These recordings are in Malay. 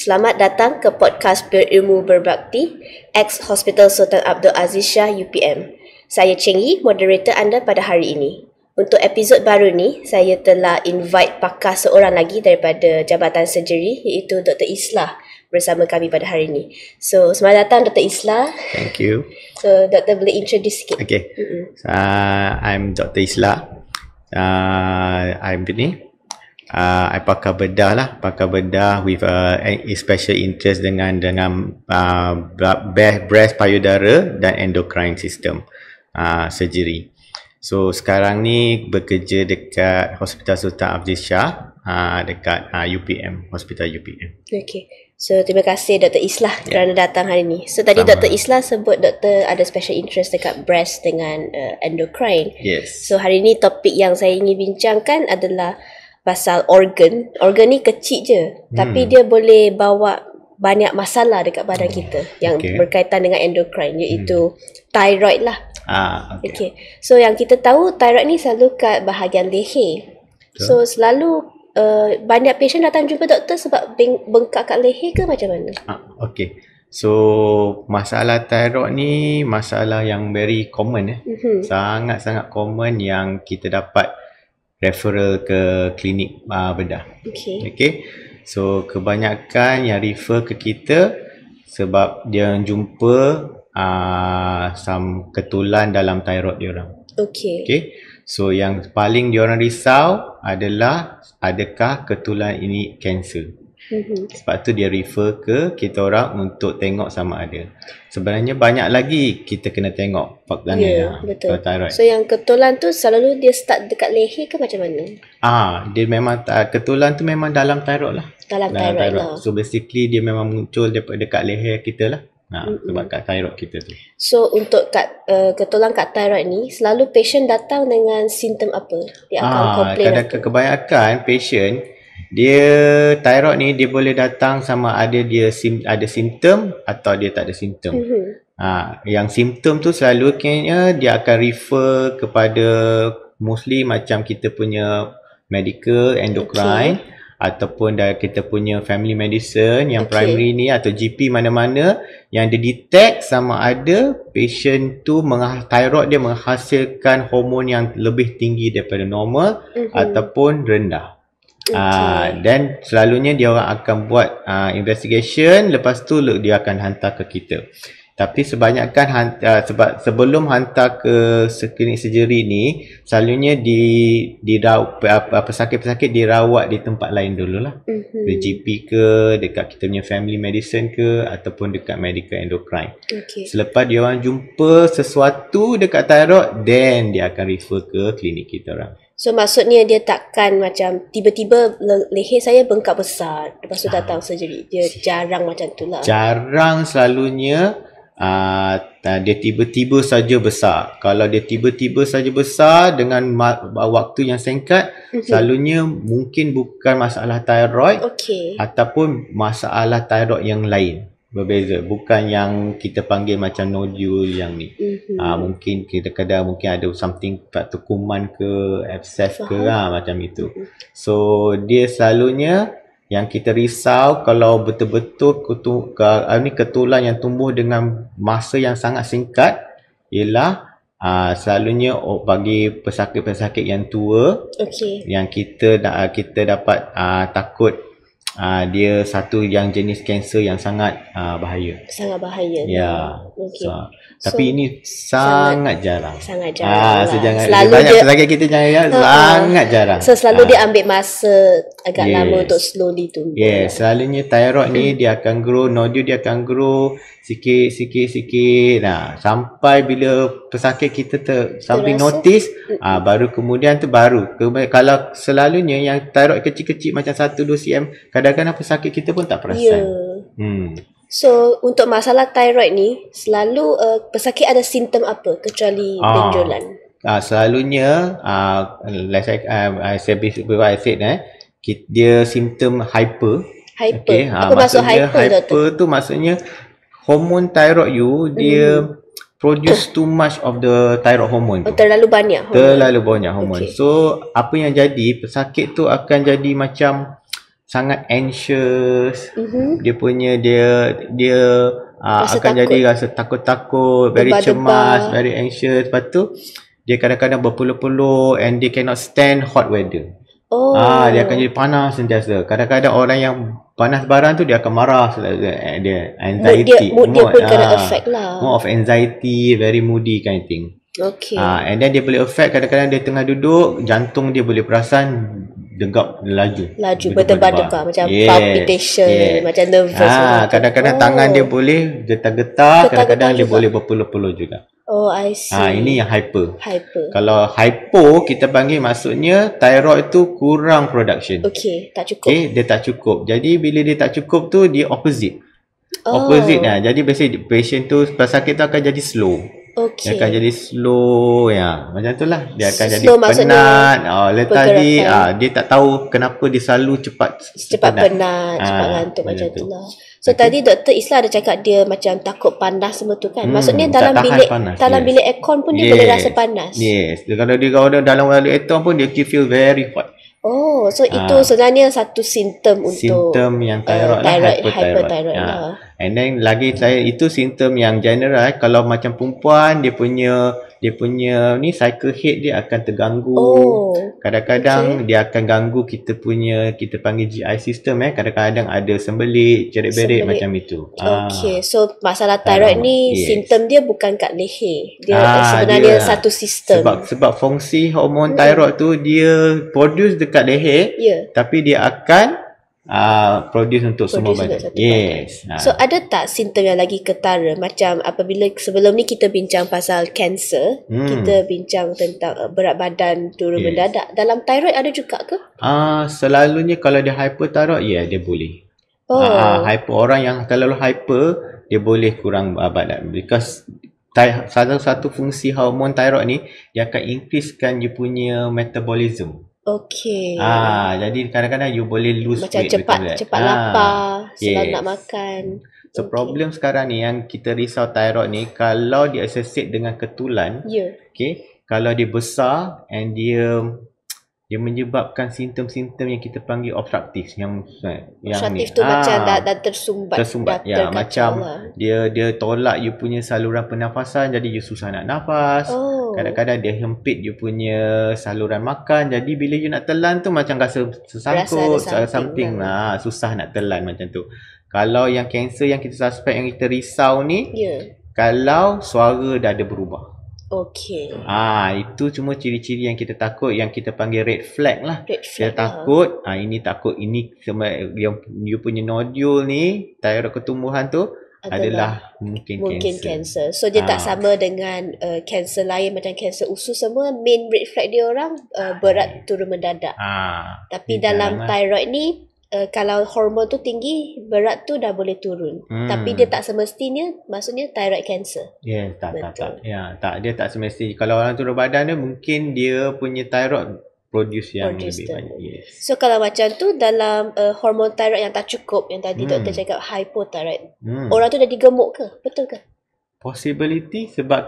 Selamat datang ke podcast Berilmu Berbakti, ex-Hospital Sultan Abdul Aziz Shah UPM. Saya Cheng Yi, moderator anda pada hari ini. Untuk episod baru ni, saya telah invite pakar seorang lagi daripada Jabatan Surgery, iaitu Dr. Islah bersama kami pada hari ini. So, selamat datang Dr. Islah. Thank you. So, Dr. boleh introduce sikit? Okay. I'm Dr. Islah. I'm ni. I pakar bedah with a special interest dengan breast, payudara dan endocrine system surgery. So sekarang ni bekerja dekat Hospital Sultan Abdul Aziz Shah dekat UPM, Hospital UPM. Okay. So terima kasih Dr. Islah kerana datang hari ni. So tadi Dr. Islah sebut Dr. ada special interest dekat breast dengan endocrine. Yes. So hari ni topik yang saya ingin bincangkan adalah pasal organ. Organ ni kecil je, tapi dia boleh bawa banyak masalah dekat badan kita yang berkaitan dengan endocrine, iaitu thyroid lah. Okay. So yang kita tahu thyroid ni selalu kat bahagian leher. So selalu banyak patient datang jumpa doktor sebab bengkak kat leher ke macam mana? Okay. So masalah thyroid ni masalah yang very common sangat-sangat common yang kita dapat referral ke klinik bedah. Okay. So kebanyakan yang refer ke kita sebab dia jumpa some ketulan dalam thyroid diorang. Okay. So yang paling diorang risau adalah adakah ketulan ini kanser. Sebab tu dia refer ke kita orang untuk tengok sama ada. Sebenarnya banyak lagi kita kena tengok faktanya. Betul. Thyroid. So yang ketulan tu selalu dia start dekat leher ke macam mana? Dia memang ketulan tu memang dalam thyroid lah. Dalam thyroid lah. So basically dia memang muncul dekat leher kita lah. Sebab kat thyroid kita tu. So untuk ketulan kat thyroid ni, selalu patient datang dengan simptom apa? Dia akan komplain apa? Kebanyakan patient dia thyroid ni dia boleh datang sama ada dia ada simptom atau dia tak ada simptom. Yang simptom tu selalu dia akan refer kepada mostly macam kita punya medical endocrine ataupun kita punya family medicine yang primary ni atau GP mana-mana yang dia detect sama ada patient tu thyroid dia menghasilkan hormon yang lebih tinggi daripada normal ataupun rendah. Dan selalunya dia orang akan buat investigation, lepas tu dia akan hantar ke kita. Tapi sebabkan sebelum hantar ke klinik surgery ni, selalunya pesakit-pesakit dirawat di tempat lain dululah. Di GP ke, dekat kita punya family medicine ke, ataupun dekat medical endocrine. Selepas dia orang jumpa sesuatu dekat thyroid, then dia akan refer ke klinik kita orang. So maksudnya dia takkan macam tiba-tiba leher saya bengkak besar lepas tu datang surgery. Dia jarang macam tu lah. Jarang selalunya dia tiba-tiba saja besar. Kalau dia tiba-tiba saja besar dengan waktu yang singkat, selalunya mungkin bukan masalah thyroid ataupun masalah thyroid yang lain. Berbeza, bukan yang kita panggil macam nodul yang ni. Mungkin kadang-kadang mungkin ada something kuman ke abscess ke macam itu. So dia selalunya yang kita risau kalau betul-betul ketulan yang tumbuh dengan masa yang sangat singkat ialah selalunya bagi pesakit-pesakit yang tua yang kita dapat takut dia satu yang jenis kanser yang sangat bahaya. Sangat bahaya. Ya. Tapi ini sangat jarang. Sangat jarang. Selalu banyak pesakit kita sangat jarang. So selalu dia ambil masa agak lama untuk slowly tumbuh. Selalunya thyroid ni dia akan grow, nodul dia akan grow sikit. Sampai bila pesakit kita sampai notice, baru kemudian tu kalau selalunya yang thyroid kecil-kecil macam 1-2 cm, kadang-kadang pesakit kita pun tak perasan. So untuk masalah thyroid ni selalu pesakit ada simptom apa kecuali benjolan? Selalunya I said dia simptom hyper. Apa maksud hyper tu maksudnya hormon thyroid dia produce too much of the thyroid hormone tu. Terlalu banyak hormon. So apa yang jadi, pesakit tu akan jadi macam sangat anxious. Dia punya dia Rasa akan takut. jadi rasa takut-takut, very cemas, very anxious. Lepas tu dia kadang-kadang berpeluh-peluh and they cannot stand hot weather. Dia akan jadi panas sentiasa. Kadang-kadang orang yang panas barang tu dia akan marah, dia anxiety. Mood dia pun kena affect lah. More of anxiety, very moody kind of thing. Okay. And then dia boleh affect kadang-kadang dia tengah duduk, jantung dia boleh perasan degap laju berdebar-debar macam palpitation, macam nervous. Kadang-kadang tangan dia boleh getar-getar, kadang-kadang dia boleh berpeluh-peluh juga. Oh, I see. Ini yang hyper. Kalau hypo kita panggil maksudnya thyroid tu kurang production. Okay, tak cukup. Dia tak cukup. Jadi bila dia tak cukup tu dia opposite. Jadi biasanya patient tu pesakit tu akan jadi slow. Dia akan jadi slow macam tu lah. Dia akan jadi penat, lethargic. Dia tak tahu kenapa dia selalu cepat penat, cepat ngantuk macam tu lah. So tadi Dr. Isla ada cakap dia macam takut panas semua tu kan. Maksudnya dalam bilik aircon pun dia boleh rasa panas. Yes. Kalau dia dalam bilik aircon pun dia feel very hot. Oh, so itu sebenarnya satu simptom untuk yang thyroid hyperthyroid lah. And then lagi itu simptom yang general. Kalau macam perempuan dia punya ni cycle head dia akan terganggu. Kadang-kadang dia akan ganggu kita panggil GI system. Kadang-kadang ada sembelit, cerit-berit macam itu. Okay, so masalah thyroid ni simptom dia bukan kat leher. Dia sebenarnya satu sistem. Sebab fungsi hormon thyroid tu dia produce dekat leher, tapi dia akan produce untuk semua badan. Yes. So ada tak simptom yang lagi ketara macam apabila sebelum ni kita bincang pasal kanser, kita bincang tentang berat badan turun mendadak. Dalam thyroid ada juga ke? Selalunya kalau dia hyperthyroid dia boleh. Orang yang terlalu hyper dia boleh kurang badan because satu fungsi hormon thyroid ni dia akan increasekan you punya metabolism. Okay. Jadi kadang-kadang you boleh lose macam weight cepat lapar, selalu nak makan. So problem sekarang ni yang kita risau thyroid ni, kalau dia associate dengan ketulan, kalau dia besar and dia menyebabkan simptom-simptom yang kita panggil obstruktif, yang obstruktif tu macam dah tersumbat macam dia tolak you punya saluran pernafasan, jadi you susah nak nafas. Kadang-kadang dia hempit you punya saluran makan, jadi bila you nak telan tu macam rasa tersangkut, something lah, susah nak telan macam tu. Kalau yang kanser yang kita suspect, yang kita risau ni, kalau suara dah ada berubah. Okay. Itu cuma ciri-ciri yang kita takut, yang kita panggil red flag lah. Dia takut, ini yang you punya nodule ni, thyroid ketumbuhan tu adalah mungkin kanser. So dia tak sama dengan kanser lain macam kanser usus semua. Main red flag dia orang berat turun mendadak. Tapi dalam thyroid ni kalau hormon tu tinggi, berat tu dah boleh turun. Tapi dia tak semestinya, maksudnya thyroid cancer. Tak. Dia tak semestinya. Kalau orang turun badan dia, mungkin dia punya thyroid produce yang lebih banyak. So kalau macam tu, dalam hormon thyroid yang tak cukup, yang tadi doktor cakap hypothyroid, orang tu dah digemuk ke? Betul ke? Possibility sebab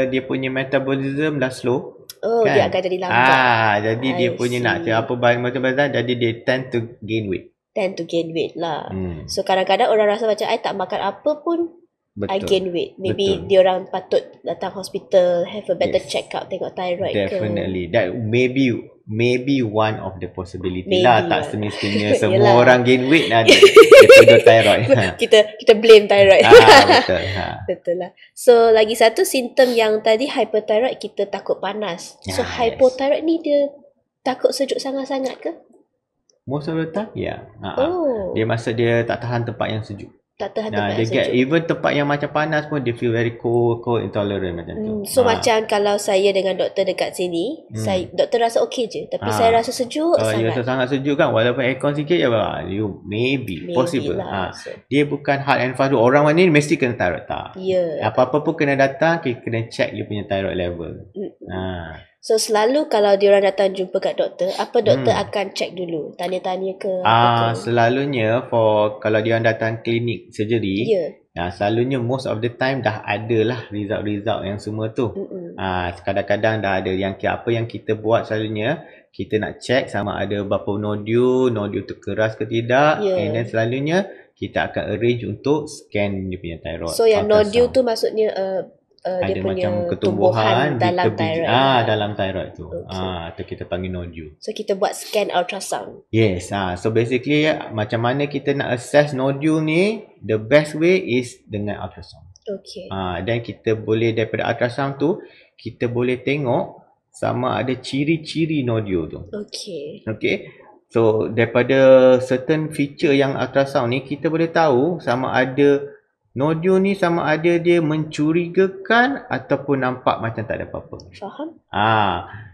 dia punya metabolism dah slow. Dia akan jadi lambat. Jadi dia punya nak apa macam badan, jadi dia tend to gain weight. Lah. So kadang-kadang orang rasa macam I tak makan apa pun I gain weight. Maybe dia orang patut datang hospital, have a better check up, tengok thyroid. Definitely. That maybe one of the possibility lah. Tak semestinya semua orang gain weight daripada thyroid. Kita blame thyroid. Betul. Betul lah. So lagi satu simptom yang tadi hyperthyroid, kita takut panas. So hypothyroid ni dia takut sejuk sangat-sangat ke? Most of the time, dia maksud dia tak tahan tempat yang sejuk. Tak tahan tempat yang sejuk. Even tempat yang macam panas pun dia feel very cold intolerant macam tu. So macam kalau saya dengan doktor dekat sini, doktor rasa okey je, tapi saya rasa sejuk sangat. You rasa sangat sejuk kan, walaupun aircon sikit je, you maybe possible lah. Dia bukan hard and fast. Orang ni mesti kena thyroid tak. Apa-apa pun kena datang, kena check you punya thyroid level. So selalu kalau diorang datang jumpa kat doktor, apa doktor akan check dulu? Tanya-tanya ke apa ke? Selalunya kalau dia orang datang klinik surgery, selalunya most of the time dah ada lah result-result yang semua tu. Kadang-kadang dah ada yang apa yang kita buat selalunya, kita nak check sama ada berapa nodul tu keras ke tidak, and then selalunya kita akan arrange untuk scan dia punya thyroid. So yang nodul tu maksudnya dia ada punya macam ketumbuhan dalam thyroid. Dalam thyroid tu. Atau kita panggil nodul. So kita buat scan ultrasound. Yes. So basically macam mana kita nak assess nodul ni, the best way is dengan ultrasound. Okay. Dan kita boleh daripada ultrasound tu kita boleh tengok sama ada ciri-ciri nodul tu. Okay. So daripada certain feature yang ultrasound ni kita boleh tahu sama ada nodul ni sama ada dia mencurigakan ataupun nampak macam tak ada apa-apa. Faham?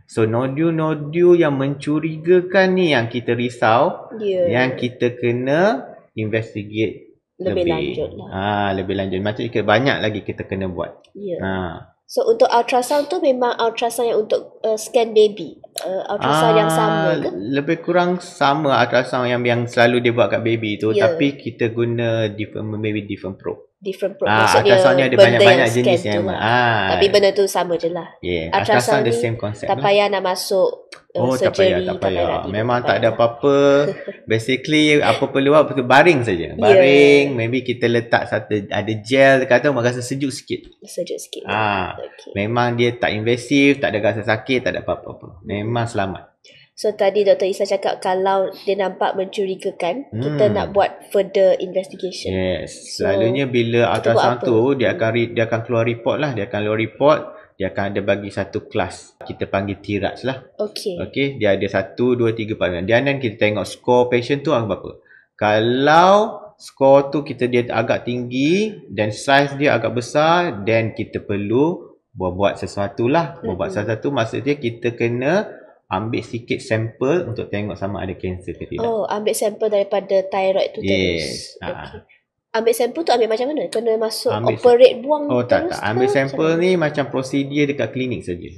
So nodul yang mencurigakan ni yang kita risau, yang kita kena investigate lebih lanjut lah. Lebih lanjut. Macam banyak lagi kita kena buat. So untuk ultrasound tu memang ultrasound yang untuk scan baby. Ultrasound yang sama ke? Lebih kurang sama ultrasound yang selalu dia buat kat baby tu, tapi kita guna different probe. Different probe. Maksudnya ultrasoundnya ada banyak-banyak jenis yang tapi benda tu sama je lah. Ultrasound the same concept. Tak payah nak masuk surgery. Tak payah. Memang tak ada apa-apa. Basically apa perlu buat baring saja. Baring, maybe kita letak ada gel dekat tu, rasa sejuk sikit. Memang dia tak invasive, tak ada rasa sakit, tak ada apa-apa. Memang selamat. So tadi Dr. Isa cakap kalau dia nampak mencurigakan, kita nak buat further investigation. Yes. Selalunya bila ultrasound tu dia akan keluar report lah. Dia akan ada bagi satu kelas. Kita panggil TIRADS lah. Okay. Dia ada 1, 2, 3, 4. Dan kita tengok skor patient tu berapa. Kalau skor tu dia agak tinggi dan size dia agak besar, then kita perlu buat sesuatu lah. Buat sesuatu maksudnya kita kena ambil sikit sampel untuk tengok sama ada kanser ke tidak. Ambil sampel daripada thyroid tu terus. Ambil sampel tu ambil macam mana? Kena masuk operate buang terus? Tak. Ambil sampel ni macam prosedur dekat klinik saja.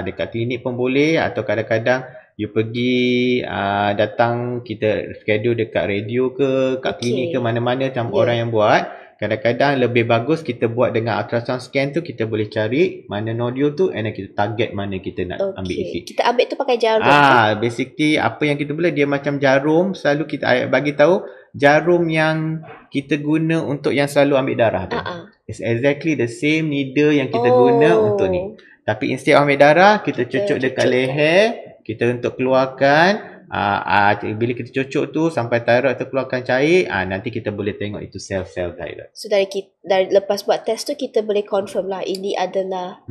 Dekat klinik pun boleh, atau kadang-kadang you pergi datang kita schedule dekat radio ke, kat klinik ke, mana-mana campur orang yang buat. Kadang-kadang lebih bagus kita buat dengan ultrasound scan tu, kita boleh cari mana nodul tu and then kita target mana kita nak ambil isi. Kita ambil tu pakai jarum. Basically apa yang kita boleh, dia macam jarum, selalu kita bagi tahu jarum yang kita guna untuk yang selalu ambil darah tu. It's exactly the same needle yang kita guna untuk ni. Tapi instead ambil darah, kita cucuk dekat leher, kita untuk keluarkan. Bila kita cucuk tu sampai thyroid tu keluarkan cair, nanti kita boleh tengok itu sel-sel thyroid. So dari lepas buat test tu kita boleh confirm lah ini adalah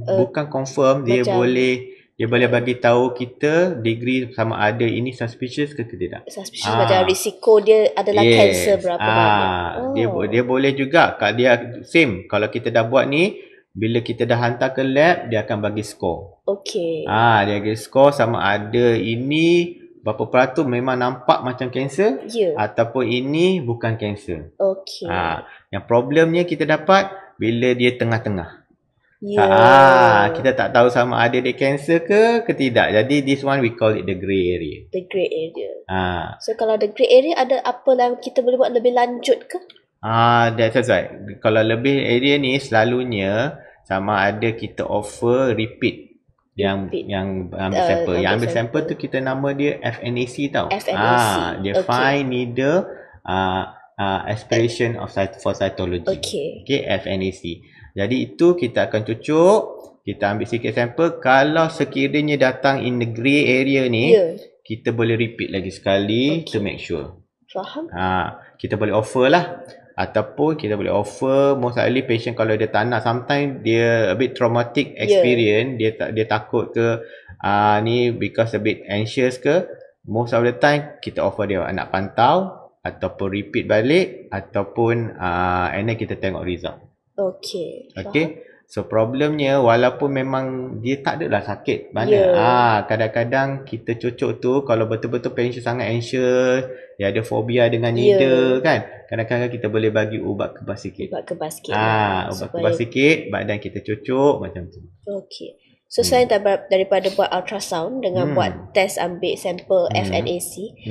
bukan confirm, dia boleh bagi tahu kita degree sama ada ini suspicious ke tidak. Suspicious macam risiko dia adalah kanser berapa banyak. Dia boleh juga, dia same kalau kita dah buat ni, bila kita dah hantar ke lab, dia akan bagi skor. Dia bagi skor sama ada ini berapa peratus memang nampak macam kanser, ataupun ini bukan kanser. Yang problemnya kita dapat bila dia tengah-tengah. Kita tak tahu sama ada dia kanser ke tidak. Jadi this one we call it the grey area. The grey area. So kalau the grey area, ada apa yang kita boleh buat lebih lanjut ke? That's right. Kalau lebih area ni selalunya sama ada kita offer repeat yang ambil sampel. Yang ambil sampel tu kita nama dia FNAC tau. Dia fine needle aspiration for cytology. FNAC. Jadi itu kita akan cucuk, kita ambil sikit sampel. Kalau sekiranya datang in the grey area ni, kita boleh repeat lagi sekali to make sure. Faham? Kita boleh offer lah. Ataupun kita boleh offer, most likely patient kalau dia tak nak, sometimes dia a bit traumatic experience, dia takut ke ni because a bit anxious ke, most of the time kita offer dia nak pantau ataupun repeat balik ataupun and then kita tengok result. So problemnya walaupun memang dia tak adalah sakit mana. Kadang-kadang kita cucuk tu kalau betul-betul patient sangat anxious, dia ada fobia dengan needle kan. Kadang-kadang kita boleh bagi ubat kebas sikit. Ubat kebas sikit. Ubat kebas sikit, badan kita cucuk macam tu. So selain daripada buat ultrasound dengan buat test ambil sampel FNAC,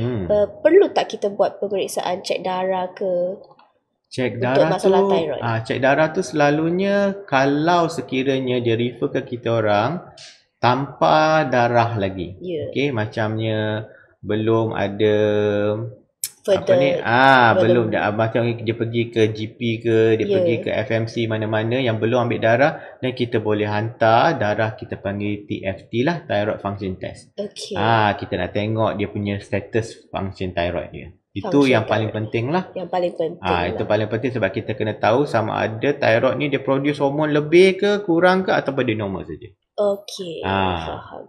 perlu tak kita buat pemeriksaan cek darah ke? Cek darah tu, cek darah tu selalunya kalau sekiranya dia refer ke kita orang tanpa darah lagi. Okey, macamnya belum ada belum macam dia pergi ke GP ke, dia pergi ke FMC mana-mana yang belum ambil darah, dan kita boleh hantar darah, kita panggil TFT lah, thyroid function test. Kita nak tengok dia punya status function thyroid dia. Itu yang paling penting lah. Yang paling penting. Itu paling penting sebab kita kena tahu sama ada thyroid ni dia produce hormon lebih ke, kurang ke, ataupun dia normal saja. Okey, faham.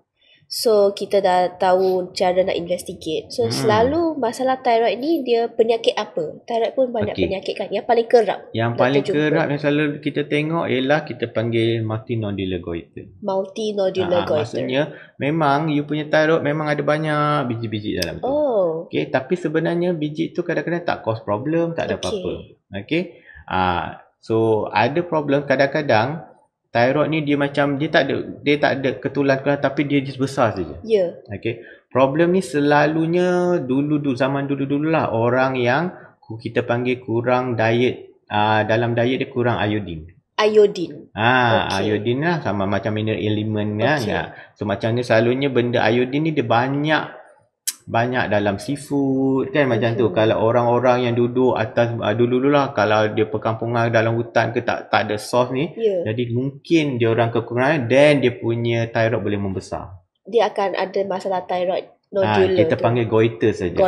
So kita dah tahu cara nak investigate. So selalu masalah thyroid ni dia penyakit apa? Thyroid pun banyak penyakit kan. Yang paling kerap. Yang paling kerap yang selalu kita tengok ialah kita panggil multinodular goiter. Multinodular goiter. Maksudnya memang you punya thyroid memang ada banyak biji-biji dalam tu. Okey, tapi sebenarnya biji tu kadang-kadang tak cause problem, tak ada apa-apa. Okey. So ada problem kadang-kadang thyroid ni dia macam dia tak ada ketulan tapi dia just besar saja. Okey. Problem ni selalunya zaman dulu lah orang yang kita panggil kurang diet, dalam diet dia kurang iodine. Iodine lah sama macam mineral element kan. So macam ni selalunya benda iodine ni dia banyak dalam seafood kan, macam tu. Kalau orang-orang yang duduk atas dulu lah, kalau dia perkampungan dalam hutan ke tak ada source ni, jadi mungkin dia orang kekurangan dan dia punya thyroid boleh membesar. Dia akan ada masalah thyroid nodular. Kita panggil goiter saja.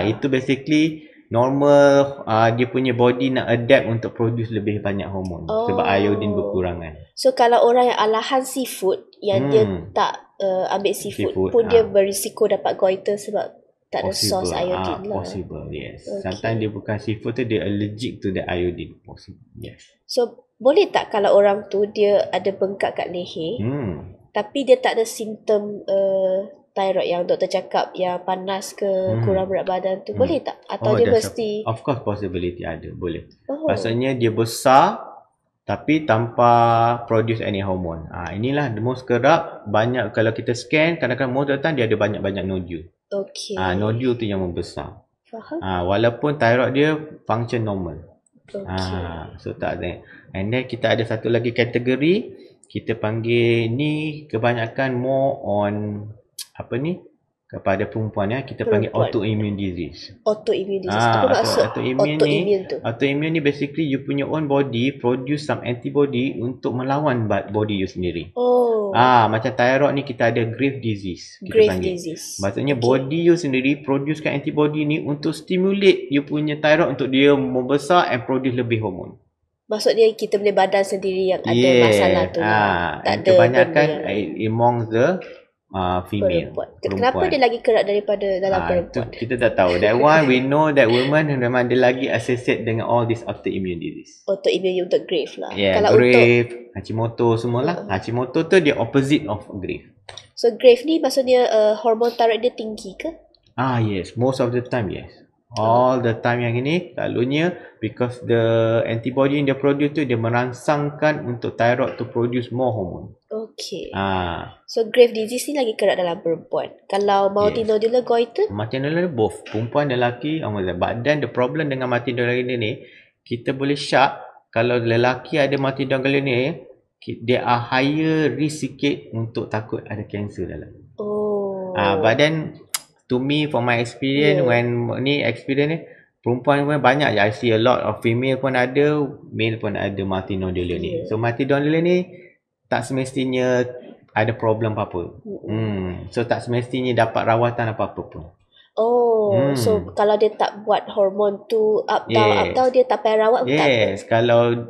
Itu basically normal, dia punya body nak adapt untuk produce lebih banyak hormon sebab iodine berkurangan. So kalau orang yang alahan seafood yang dia tak ambil seafood pun dia berisiko dapat goiter sebab tak ada source iodine lah. Possible, yes. Sometimes dia bukan seafood tu, dia allergic to the iodine. Possible, yes. So boleh tak kalau orang tu dia ada bengkak kat leher tapi dia tak ada simptom thyroid yang doktor cakap yang panas ke, kurang berat badan tu, boleh tak? Atau dia mesti... Of course possibility ada, boleh. Maksudnya dia besar tapi tanpa produce any hormone. Inilah the most kerap. Banyak kalau kita scan, kadang-kadang most of the time dia ada banyak-banyak nodule. Nodule tu yang membesar. Faham. Walaupun thyroid dia function normal. So tak ada. And then kita ada satu lagi kategori, kita panggil ni kebanyakan more on kepada perempuan kita panggil autoimmune disease. Autoimmune disease. Apa maksud autoimmune tu? Autoimmune ni basically you punya own body produce some antibody untuk melawan body you sendiri. Macam thyroid ni kita ada Graves disease. Disease. Maksudnya body you sendiri producekan antibody ni untuk stimulate you punya thyroid untuk dia membesar and produce lebih hormon. Maksudnya kita punya badan sendiri yang ada masalah tu. Tak ada kebanyakan among the female. Kenapa dia lagi kerap daripada dalam perempuan? Kita tak tahu. That one we know that women memang dia lagi associate dengan all this autoimmune disease. Autoimmune untuk Graves lah. Kalau Graves, Hashimoto semualah. Hashimoto tu dia opposite of Graves. So Graves ni maksudnya hormon thyroid dia tinggi ke? Yes, most of the time yes. All the time yang ini selalunya because the antibody yang dia produce tu dia merangsangkan untuk thyroid to produce more hormone. So Graves disease ni lagi kerap dalam perempuan. Kalau multinodular goiter? Multinodular both perempuan dan lelaki. But then the problem dengan multinodular ni kita boleh shock kalau lelaki ada multinodular ni, dia are higher risk sikit untuk takut ada cancer dalam. But then to me, from my experience, perempuan pun banyak je. I see a lot of female pun ada, male pun ada multinodular ni. So multinodular ni tak semestinya ada problem apa-apa. So tak semestinya dapat rawatan apa-apa pun. So kalau dia tak buat hormon tu up down dia tak payah rawat tak? Kalau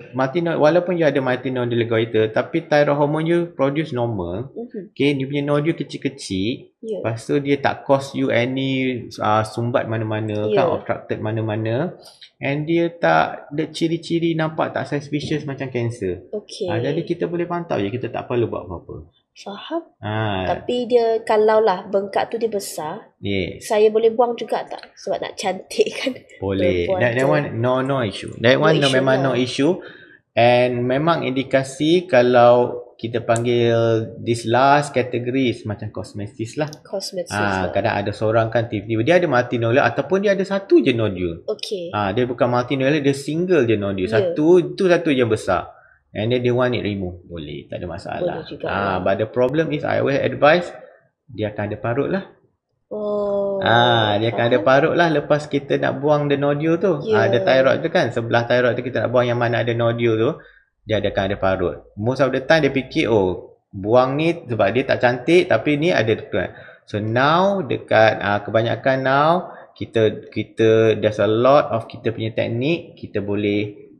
walaupun you ada multinodular goiter tapi thyroid hormone you produce normal. Dia punya nodule kecil-kecil. Lepas tu dia tak cause you any sumbat mana-mana kan, obstructed mana-mana. And dia tak ada ciri-ciri nampak tak suspicious macam cancer. Jadi kita boleh pantau je, kita tak perlu buat apa-apa. Faham. Tapi dia kalau lah bengkak tu dia besar, saya boleh buang juga tak? Sebab nak cantik kan. Boleh. That one no issue. That one memang no issue. And memang indikasi kalau kita panggil this last category macam cosmesis lah. Kadang ada seorang kan tiba-tiba dia ada multinodular ataupun dia ada satu je nodule. Dia bukan multinodular, dia single je nodule. Satu je besar. And then they want it remove. Boleh, tak ada masalah. But the problem is I always advise dia akan ada parut lah. Dia akan ada parut lah lepas kita nak buang the nodule tu. Ada thyroid tu kan, sebelah thyroid tu kita nak buang yang mana ada nodule tu, dia akan ada parut. Most of the time dia fikir buang ni sebab dia tak cantik, tapi ni ada tu. So now dekat kebanyakan now kita there's a lot of kita punya teknik, kita boleh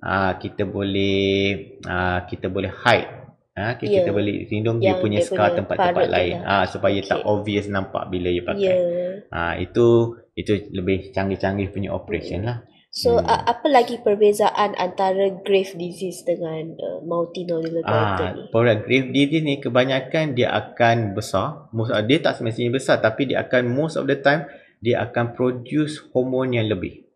hide. Kita boleh lindung dia punya scar tempat-tempat lain supaya tak obvious nampak bila dia pakai. Itu lebih canggih-canggih punya operation lah. So apa lagi perbezaan antara Graves' disease dengan multinodular goiter ni? Graves' disease ni kebanyakan dia akan besar. Dia tak semestinya besar, tapi dia akan most of the time dia akan produce hormon yang lebih.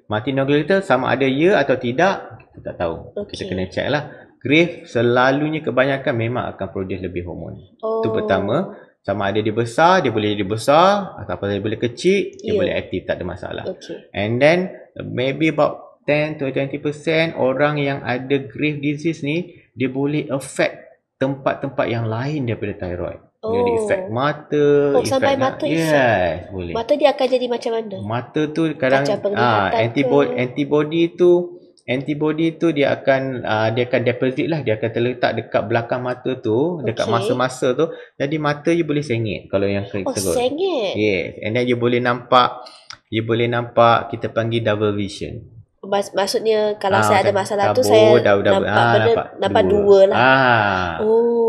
Multinodular goiter sama ada ya atau tidak kita tak tahu. Kita kena check lah. Graves selalunya kebanyakan memang akan produce lebih hormon. Itu pertama. Sama ada dia besar, dia boleh jadi besar, ataupun dia boleh kecil, dia boleh aktif, tak ada masalah. And then maybe about 10 to 20% orang yang ada Graves disease ni, dia boleh affect tempat-tempat yang lain daripada thyroid. Dia ada efek mata, sampai mata yes, boleh. Mata dia akan jadi macam mana? Mata tu kadang antibody tu dia akan deposit lah, dia akan terletak dekat belakang mata tu, dekat masa-masa tu. Jadi mata you boleh sengit kalau yang teruk. Sengit. Yes, and then you boleh nampak kita panggil double vision. Maksudnya kalau saya ada masalah tu saya nampak dua lah.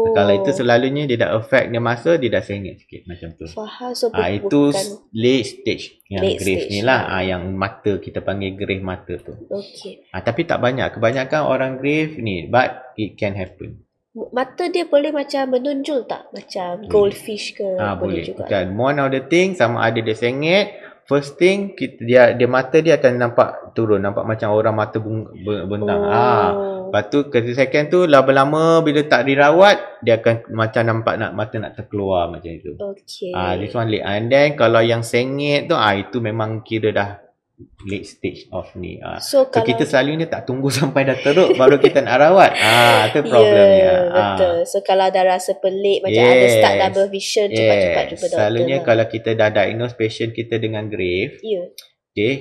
Kalau itu selalunya dia dah affect dia masa, dia dah sengit sikit macam tu. Faham. So itu late stage yang Graves ni lah. Yang mata kita panggil Graves mata tu. Tapi tak banyak. Kebanyakan orang Graves ni, but it can happen. Mata dia boleh macam menonjol tak? Macam goldfish ke? Boleh juga. One of the thing sama ada dia sengit. First thing dia mata dia akan nampak turun, nampak macam orang mata bentang. Lepas tu second tu lama-lama bila tak dirawat, dia akan macam nampak mata nak terkeluar macam itu. This one late. And then kalau yang sengit tu itu memang kira dah late stage of ni. So kita selalunya tak tunggu sampai dah teruk baru kita nak rawat. Itu problemnya. Betul. So kalau dah rasa pelik macam ada start double vision, cepat-cepat jumpa doktor. Selalunya kalau kita dah diagnose patient kita dengan Graves,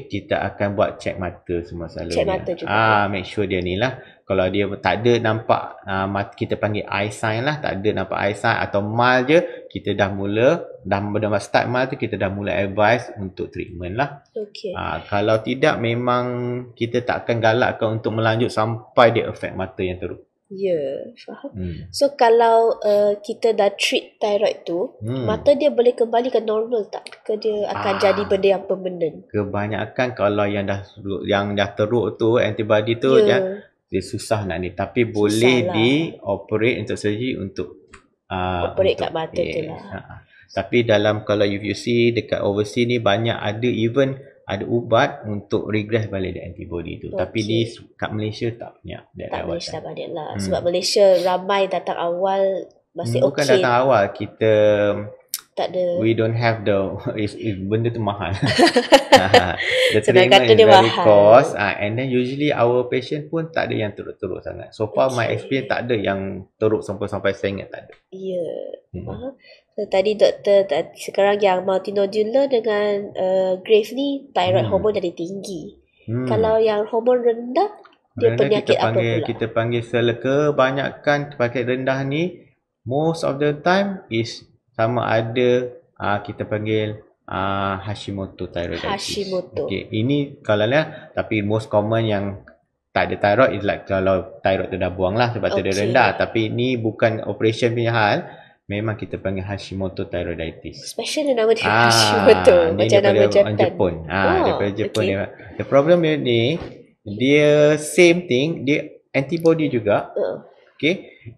kita akan buat check mata semua selalunya. Check mata juga. Make sure dia ni lah. Kalau dia tak ada nampak kita panggil eye sign lah, tak ada nampak eye sign atau mild je, kita dah start mild tu kita dah mula advise untuk treatment lah. Kalau tidak memang kita tak akan galakkan untuk melanjut sampai dia affect mata yang teruk. Faham. So kalau kita dah treat thyroid tu, mata dia boleh kembali ke normal tak? Ke dia akan jadi benda yang permanent? Kebanyakan kalau yang dah teruk tu, antibody tu dia susah nak ni, tapi boleh dioperate untuk surgery untuk operate kat mata tu lah. Tapi kalau you see dekat overseas ni banyak ada ubat untuk regress balik the antibody tu. Tapi kat Malaysia tak banyak. Malaysia tak banyak lah. Sebab Malaysia ramai datang awal masih bukan datang awal, kita tak ada. We don't have benda tu mahal. The Senang treatment kata is dia very mahal. cost. And then usually our patient pun tak ada yang teruk-teruk sangat. So far my experience tak ada yang teruk sampai sengit, tak ada. So tadi doktor, sekarang yang multinodular dengan Graves ni thyroid hormon jadi tinggi. Kalau yang hormon rendah, dia penyakit apa pula? Kita panggil kebanyakan penyakit rendah ni most of the time is sama ada kita panggil Hashimoto thyroiditis. Ini kalau tapi most common yang tak ada thyroid is like kalau thyroid tu dah buang lah sebab tu dia rendah. Tapi ni bukan operation punya hal. Memang kita panggil Hashimoto thyroiditis. Special nama dia Hashimoto. Macam nama Jepun. Daripada Jepun dia. The problem ni, dia same thing, dia antibody juga.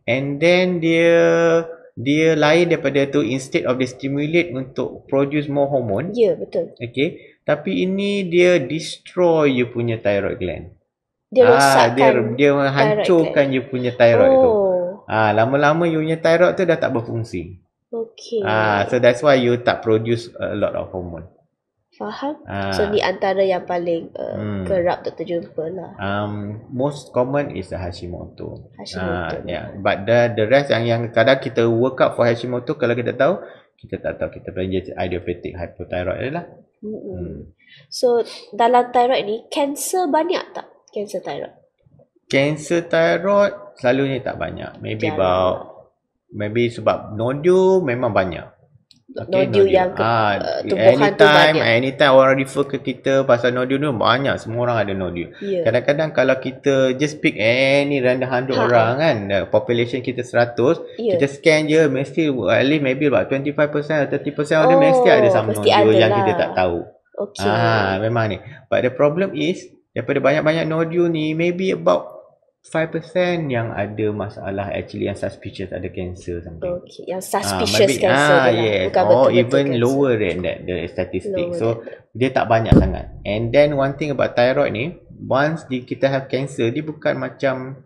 And then dia lain daripada tu, instead of dia stimulate untuk produce more hormone. Betul. Tapi ini dia destroy you punya thyroid gland. Dia rosakkan dia hancurkan you punya thyroid tu. Lama-lama you punya thyroid tu dah tak berfungsi. Okay. So that's why you tak produce a lot of hormone. Faham? So ni antara yang paling kerap Dr. jumpa lah. Most common is the Hashimoto. Hashimoto. Yeah. But the rest yang kadang kita work up for Hashimoto, kalau kita tahu, kita tak tahu, kita pelajari idiopathic hypothyroid adalah. So dalam thyroid ni, kanser banyak tak? Kanser thyroid? Kanser thyroid selalunya tak banyak. Maybe sebab nodule memang banyak. Nodule yang tumbuhan tu banyak. Anytime orang refer ke kita pasal nodule tu banyak. Semua orang ada nodule. Kadang-kadang kalau kita just pick any random 100 orang kan, population kita 100, kita scan je, mesti at least maybe about 25% atau 30% of them mesti ada some nodule yang kita tak tahu. Memang ni. But the problem is, daripada banyak-banyak nodule ni, maybe about 5% yang ada masalah actually yang suspicious ada cancer something. Yang suspicious cancer yes. Bukan betul-betul even cancer. Lower than that the statistic. So dia tak banyak sangat. And then one thing about thyroid ni, once kita have cancer, dia bukan macam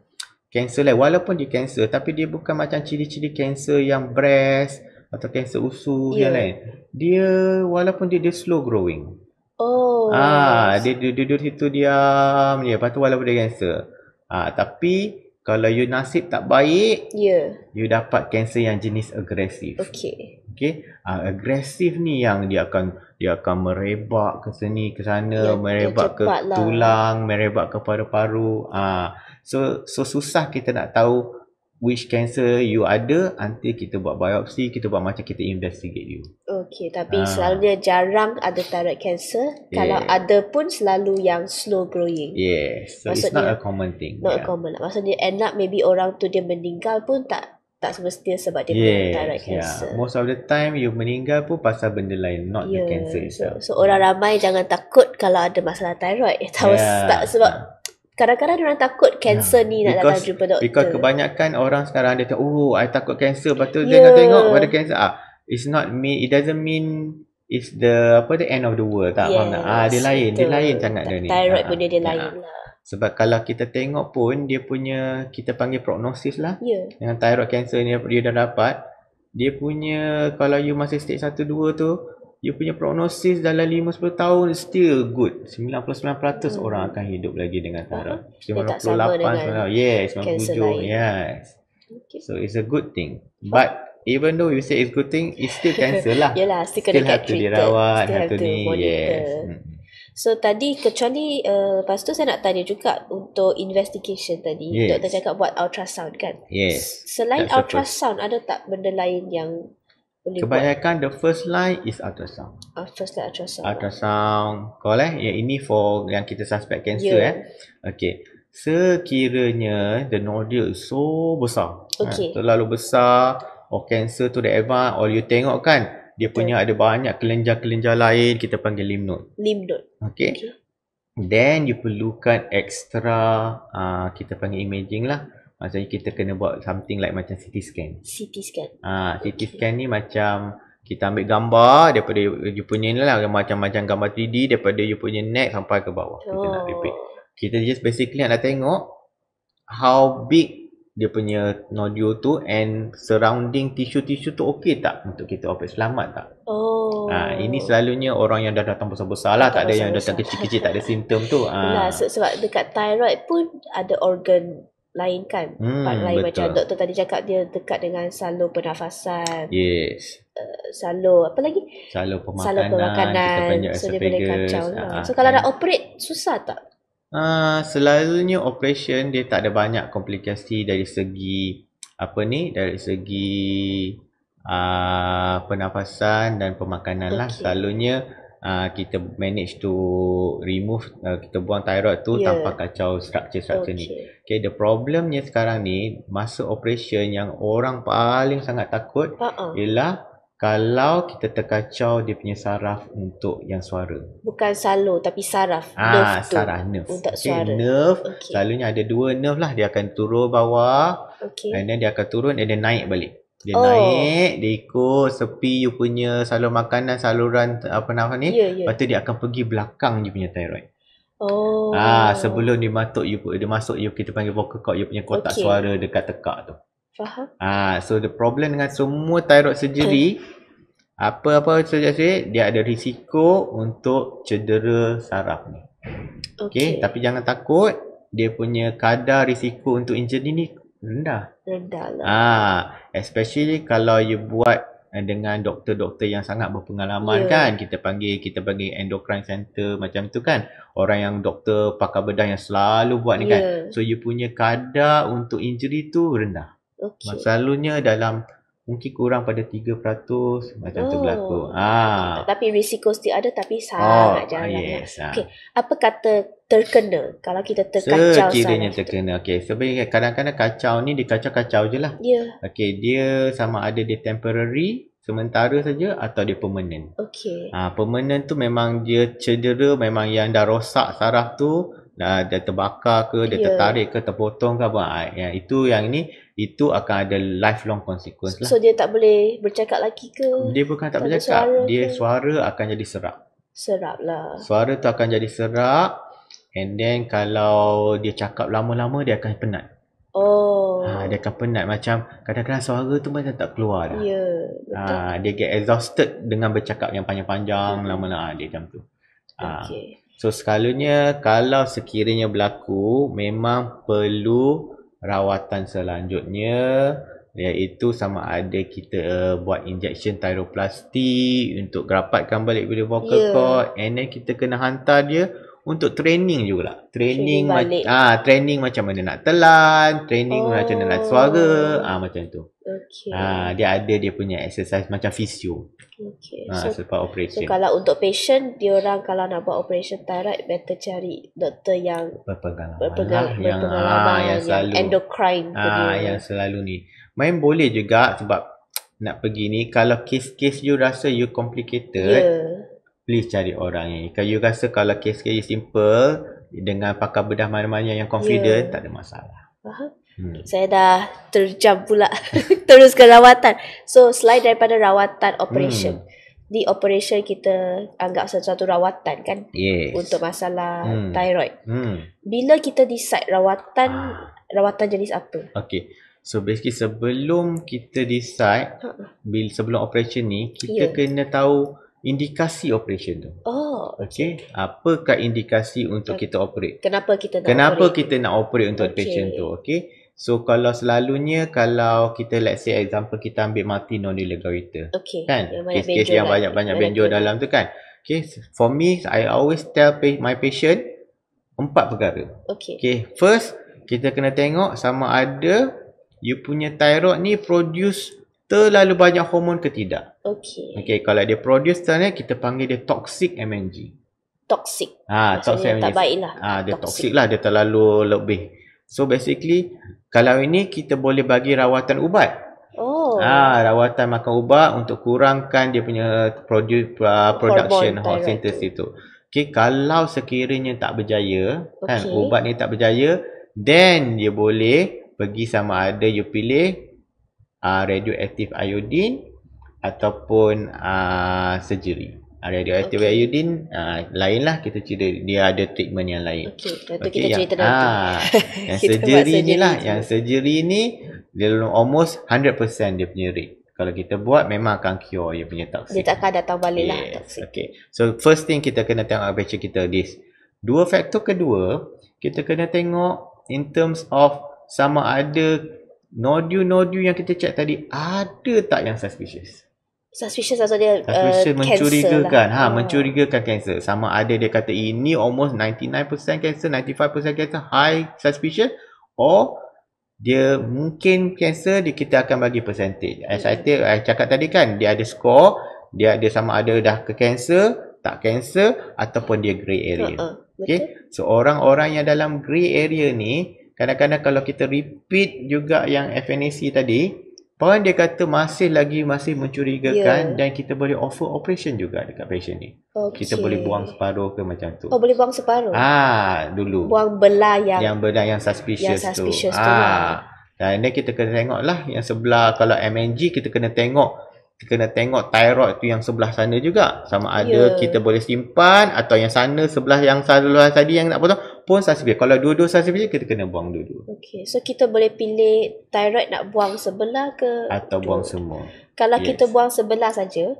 cancer lain. Walaupun dia cancer, tapi dia bukan macam ciri-ciri cancer yang breast atau cancer usus yang lain. Dia walaupun dia slow growing. Dia duduk situ diam dia. Lepas tu walaupun dia cancer. Tapi kalau you nasib tak baik, you dapat kanser yang jenis agresif. Agresif ni yang dia akan merebak ke sini ke sana, merebak ke tulang, merebak ke paru-paru. So susah kita nak tahu which cancer you ada until kita buat biopsi, kita buat macam kita investigate you. Tapi selalunya jarang ada thyroid cancer. Kalau ada pun selalu yang slow growing. So maksudnya, it's not a common thing. Not a common. Maksudnya end up maybe orang tu dia meninggal pun tak semestinya sebab dia punya thyroid cancer. Most of the time you meninggal pun pasal benda lain, not the cancer itself. So orang ramai jangan takut kalau ada masalah thyroid. Sebab kadang-kadang orang takut kanser ni nak datang jumpa doktor. Because kebanyakan orang sekarang dia tahu, I takut kanser, lepas tu dia nak tengok pada kanser. It's not mean, it doesn't mean it's the end of the world. Tak faham tak? Dia lain sangat dia ni. Thyroid punya dia lain lah. Sebab kalau kita tengok pun dia punya, kita panggil prognosis lah. Dengan thyroid cancer ni dia dah dapat, dia punya kalau you masih stage 1 2 tu, you punya prognosis dalam 5-10 tahun still good. 99% orang akan hidup lagi dengan thyroid. 98%. 97. Yes. So it's a good thing. But even though you say it's good thing, it's still cancer lah. Yelah, still have to dirawat, have to monitor. So tadi kecuali lepas tu saya nak tanya juga untuk investigation tadi. Doktor cakap buat ultrasound kan? Selain ultrasound, ada tak benda lain yang kebanyakan the first line is ultrasound. First line ultrasound. Ultrasound. Ini for yang kita suspect cancer Sekiranya the nodule is so besar, terlalu besar, or cancer tu dah advance, or you tengok kan dia punya ada banyak kelenjar-kelenjar lain, kita panggil lymph node. Then you perlukan extra kita panggil imaging lah. Maksudnya kita kena buat something like macam CT scan. CT scan ni macam kita ambil gambar daripada you punya ni lah, macam-macam gambar 3D daripada you punya neck sampai ke bawah. Kita nak repeat. Kita just basically nak tengok how big dia punya nodule tu and surrounding tisu-tisu tu okey tak untuk kita operate, selamat tak. Ini selalunya orang yang dah datang besar-besar lah, tak ada yang datang kecil-kecil, tak ada simptom tu. Sebab dekat thyroid pun ada organ lain kan, part lain betul. Macam doktor tadi cakap dia dekat dengan salur pernafasan, salur apa lagi, salur pemakanan, so dia boleh kacau lah. So kalau nak operate susah tak? Selalunya operation dia tak ada banyak komplikasi dari segi dari segi pernafasan dan pemakanan lah. Selalunya kita manage to remove, kita buang thyroid tu tanpa kacau structure ni. The problemnya sekarang ni masa operation yang orang paling sangat takut ialah kalau kita terkacau dia punya saraf untuk yang suara. Bukan salur tapi saraf. Nerve tu. Saraf, nerve. Untuk suara. Nerve, selalunya ada 2 nerve lah. Dia akan turun bawah. And then dia akan turun and then naik balik. Dia naik, dia ikut sepi you punya salur makanan, saluran nafas ni. Lepas tu dia akan pergi belakang you punya thyroid. Sebelum dia masuk you kita panggil vocal cord, you punya kotak suara dekat tekak tu. Faham? So the problem dengan semua thyroid surgery, apa-apa surgery, dia ada risiko untuk cedera saraf ni. Okay, tapi jangan takut, dia punya kadar risiko untuk injury ni rendah. Rendah lah. Especially kalau you buat dengan doktor-doktor yang sangat berpengalaman kan. Kita panggil endocrine center macam tu kan. Orang yang doktor pakar bedah yang selalu buat ni kan. So you punya kadar untuk injury tu rendah. Selalunya dalam mungkin kurang pada 3% macam tu berlaku. Tapi risiko still ada, tapi sangat jarang. Okay. Apa kata terkena kalau kita terkacau sekiranya terkena. Sebenarnya kadang-kadang kacau ni dia kacau-kacau je lah. Dia sama ada dia temporary, sementara saja, atau dia permanent. Permanent tu memang dia cedera, memang yang dah rosak saraf tu, dia terbakar ke, dia tertarik ke, terpotong ke apa. Itu akan ada lifelong consequence lah. So dia tak boleh bercakap lagi ke? Dia bukan tak boleh bercakap, suara akan jadi serak. Serak lah. Suara tu akan jadi serak. And then kalau dia cakap lama-lama, dia akan penat. Dia akan penat. Macam kadang-kadang suara tu macam tak keluar dah. Betul. Dia get exhausted dengan bercakap yang panjang-panjang, lama-lama dia macam tu. So skalanya kalau sekiranya berlaku, memang perlu rawatan selanjutnya, iaitu sama ada kita buat injection thyroplasty untuk rapatkan balik bila vocal cord, and then kita kena hantar dia untuk training juga. Training macam mana nak telan, training macam mana nak suara, macam tu. Dia ada dia punya exercise macam physio. Selepas operation. So kalau untuk patient, diorang kalau nak buat operation thyroid, better cari doktor yang berpengalaman, yang selalu endocrine yang selalu ni. Main boleh juga sebab nak pergi ni, kalau kes-kes you rasa you complicated, please cari orang ni. Kalau you rasa kalau kes-kes simple, dengan pakar bedah mana-mana yang confident, tak ada masalah. Saya dah terjam pula. Terus ke rawatan. So selain daripada rawatan operation, di operation kita anggap sesuatu rawatan kan, untuk masalah thyroid. Bila kita decide rawatan jenis apa? So basically sebelum kita decide, sebelum operation ni, kita kena tahu indikasi operation tu. Apakah indikasi untuk kita operate? Kenapa kita nak operate untuk patient tu? So kalau selalunya, kalau kita let's say example kita ambil multinodular goiter, kan, kes-kes yang banyak-banyak benjol dalam tu kan. For me, I always tell my patient 4 perkara. First, kita kena tengok sama ada you punya thyroid ni produce terlalu banyak hormon ke tidak. Kalau dia produce terlalu, kita panggil dia toxic MNG. Toxic MNG tak baik lah. Dia toxic lah, dia terlalu lebih. So basically, kalau ini kita boleh bagi rawatan ubat. Rawatan makan ubat untuk kurangkan dia punya production hormone synthesis tu. Kalau sekiranya tak berjaya, kan, ubat ni tak berjaya, then dia boleh pergi sama ada you pilih radioactive iodine ataupun surgery. Radioactive iodine lain lah, kita cerita dia ada treatment yang lain. Kita cerita nanti. Yang surgery ni lah, yang surgery ni dia almost 100% dia punya rate. Kalau kita buat memang akan cure dia punya toxic. Dia takkan datang balik lah toxic. So first thing kita kena tengok patient kita this. Faktor kedua, kita kena tengok in terms of sama ada nodul-nodul yang kita check tadi ada tak yang suspicious. Suspicious maksudnya mencurigakan lah. Mencurigakan kanser. Sama ada dia kata ini almost 99% kanser, 95% kanser, high suspicion, or dia mungkin kanser, kita akan bagi percentage. Saya cakap tadi kan, dia ada score, dia ada sama ada dah ke kanser, tak kanser, ataupun dia grey area. So orang-orang yang dalam grey area ni, kadang-kadang kalau kita repeat juga yang FNAC tadi, orang dia kata masih mencurigakan, dan kita boleh offer operation juga dekat patient ni. Kita boleh buang separuh ke macam tu. Boleh buang separuh? Dulu. Buang belah yang suspicious tu. Dan kita kena tengok lah yang sebelah, kalau MNG kita kena tengok thyroid tu yang sebelah sana juga. Sama ada kita boleh simpan, atau yang sana sebelah yang salah tadi yang nak potong, pun salsifis. Kalau dua-dua salsifis, kita kena buang dua-dua. Okay. So kita boleh pilih thyroid nak buang sebelah ke? Atau buang semua. Kalau kita buang sebelah saja,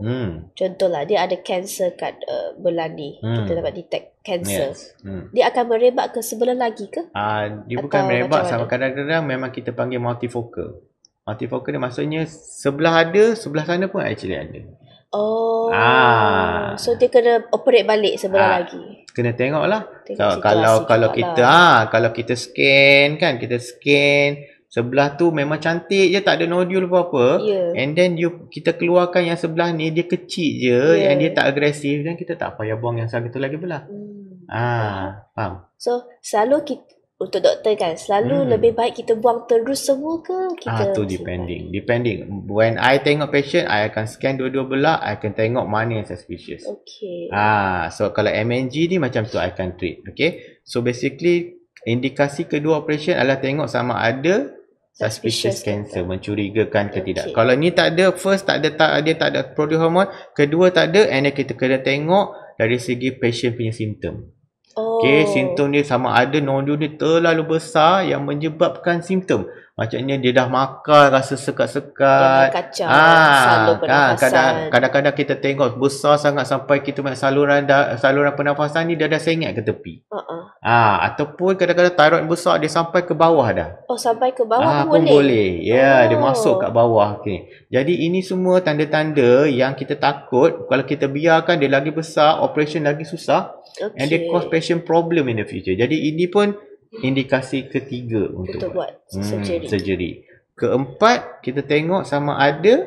contohlah dia ada kanser kat belah ni, kita dapat detect kanser. Dia akan merebak ke sebelah lagi ke? Dia bukan merebak, sama kadang-kadang memang kita panggil multifocal. Multifocal ni maksudnya sebelah ada, sebelah sana pun actually ada. So dia kena operate balik sebelah lagi. Kena tengok lah. Kalau kita scan kan, sebelah tu memang cantik je, tak ada nodul apa-apa. And then kita keluarkan yang sebelah ni, dia kecil je, and dia tak agresif, dan kita tak payah buang yang satu lagi belah. Faham? So selalu untuk doktor kan, selalu lebih baik kita buang terus semua ke? Tu depending. When I tengok patient, I akan scan dua-dua belah, I akan tengok mana yang suspicious. Okay. So kalau MNG ni macam tu I akan treat. Okay. So basically indikasi kedua operation adalah tengok sama ada suspicious cancer, mencurigakan ke tidak. Kalau ni tak ada, first dia tak ada produce hormone, kedua tak ada, and then kita kena tengok dari segi patient punya simptom. Okay, simptom dia sama ada nodul dia terlalu besar yang menyebabkan simptom. Macamnya dia dah makan rasa sekat-sekat. Kacau, saluran pernafasan. Kadang-kadang kita tengok besar sangat sampai kita saluran pernafasan ni dia dah sengit ke tepi. Ataupun kadang-kadang thyroid besar dia sampai ke bawah dah. Sampai ke bawah pun boleh. Dia masuk kat bawah. Okay. Jadi ini semua tanda-tanda yang kita takut kalau kita biarkan dia lagi besar, operation lagi susah. And they cause patient problem in the future. Jadi ini pun indikasi ketiga untuk buat surgery. Keempat, kita tengok sama ada